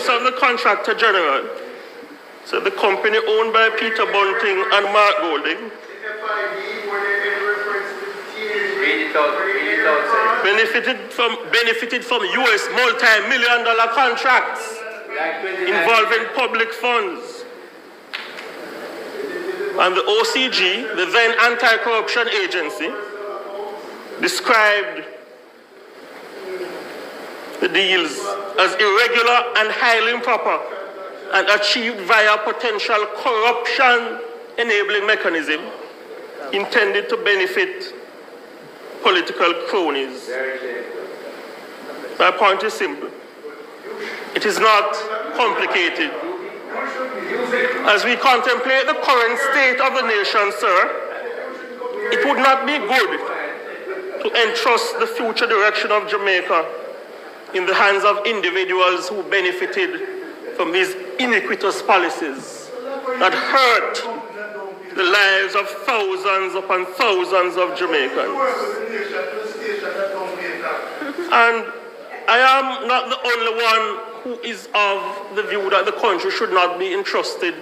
Office of the Contractor General said the company owned by Peter Bunting and Mark Golding benefited from US multi-million-dollar contracts involving public funds. And the OCG, the then anti-corruption agency, described the deals as irregular and highly improper and achieved via potential corruption-enabling mechanism intended to benefit political cronies. My point is simple. It is not complicated. As we contemplate the current state of the nation, sir, it would not be good to entrust the future direction of Jamaica in the hands of individuals who benefited from these iniquitous policies that hurt the lives of thousands upon thousands of Jamaicans. And I am not the only one who is of the view that the country should not be entrusted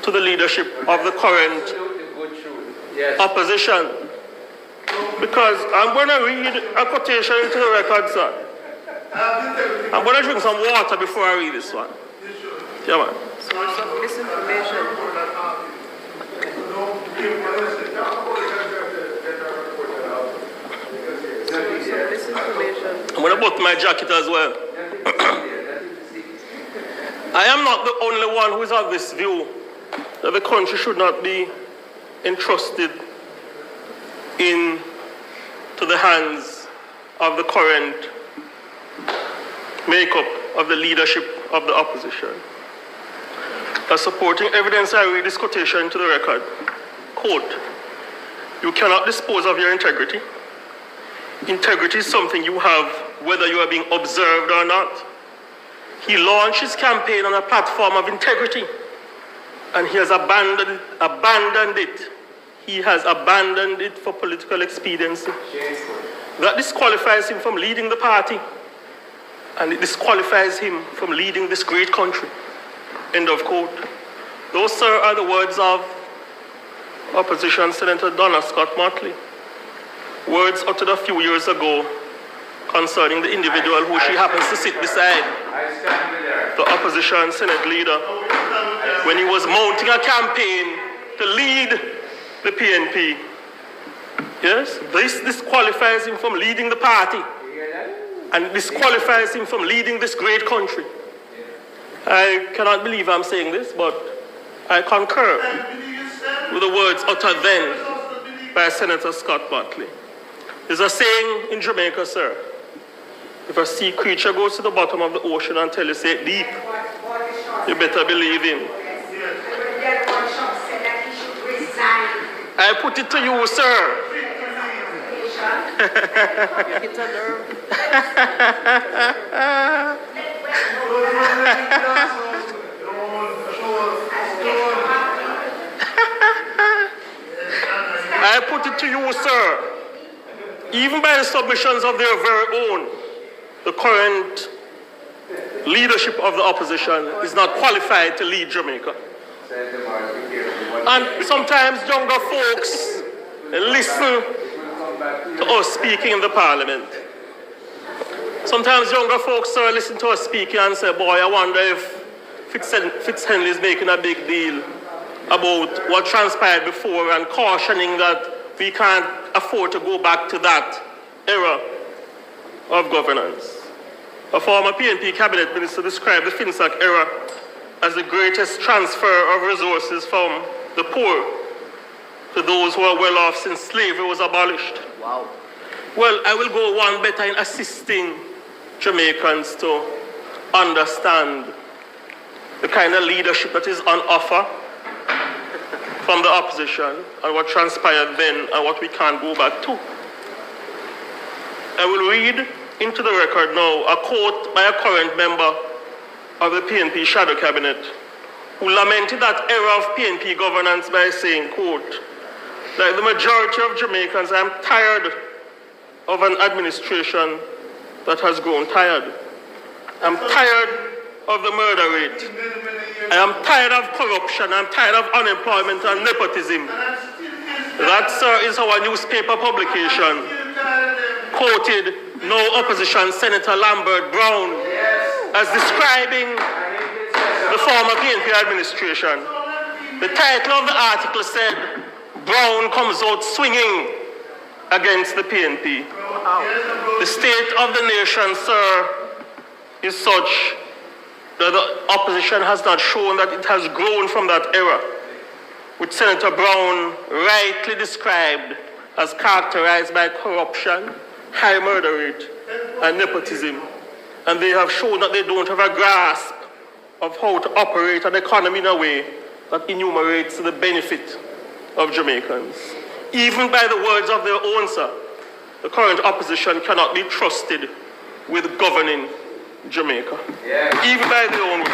to the leadership of the current opposition. Because I'm going to read a quotation into the record, sir. I'm going to drink some water before I read this one. Yeah, man. Source of misinformation. I'm going to button my jacket as well. I am not the only one who is of this view that the country should not be entrusted into the hands of the current makeup of the leadership of the opposition. As supporting evidence, I read this quotation into the record. Quote, "You cannot dispose of your integrity. Integrity is something you have whether you are being observed or not." He launched his campaign on a platform of integrity, and he has abandoned it. He has abandoned it for political expediency. That disqualifies him from leading the party, and it disqualifies him from leading this great country. End of quote. Those, sir, are the words of Opposition Senator Donna Scott Motley. Words uttered a few years ago concerning the individual who she happens to sit beside, the opposition Senate leader, when he was mounting a campaign to lead the PNP. Yes, this disqualifies him from leading the party, and disqualifies him from leading this great country. I cannot believe I'm saying this, but I concur with the words uttered then by Senator Scott Motley. There's a saying in Jamaica, sir. If a sea creature goes to the bottom of the ocean and tell you say deep, you better believe him. I put it to you, sir. I put it to you, sir. Even by the submissions of their very own, the current leadership of the opposition is not qualified to lead Jamaica. And sometimes younger folks listen to us speaking in the parliament. Sometimes younger folks, sir, listen to us speaking and say, boy, I wonder if Fitz-Henley is making a big deal about what transpired before and cautioning that we can't afford to go back to that era of governance. A former PNP cabinet minister described the FinSAC era as the greatest transfer of resources from the poor to those who are well off since slavery was abolished. Wow. Well, I will go one better in assisting Jamaicans to understand the kind of leadership that is on offer from the opposition and what transpired then and what we can't go back to. I will read into the record now a quote by a current member of the PNP shadow cabinet who lamented that era of PNP governance by saying, quote, like the majority of Jamaicans, I am tired of an administration that has grown tired. I'm tired of the murder rate. I am tired of corruption. I'm tired of unemployment and nepotism. That, sir, is our newspaper publication quoted no opposition Senator Lambert Brown as describing the former PNP administration. The title of the article said, Brown comes out swinging against the PNP. The state of the nation, sir, is such that the opposition has not shown that it has grown from that era, which Senator Brown rightly described as characterized by corruption, high murder rate, and nepotism. And they have shown that they don't have a grasp of how to operate an economy in a way that enumerates the benefit of Jamaicans. Even by the words of their own, sir, the current opposition cannot be trusted with governing Jamaica. Even by their own words.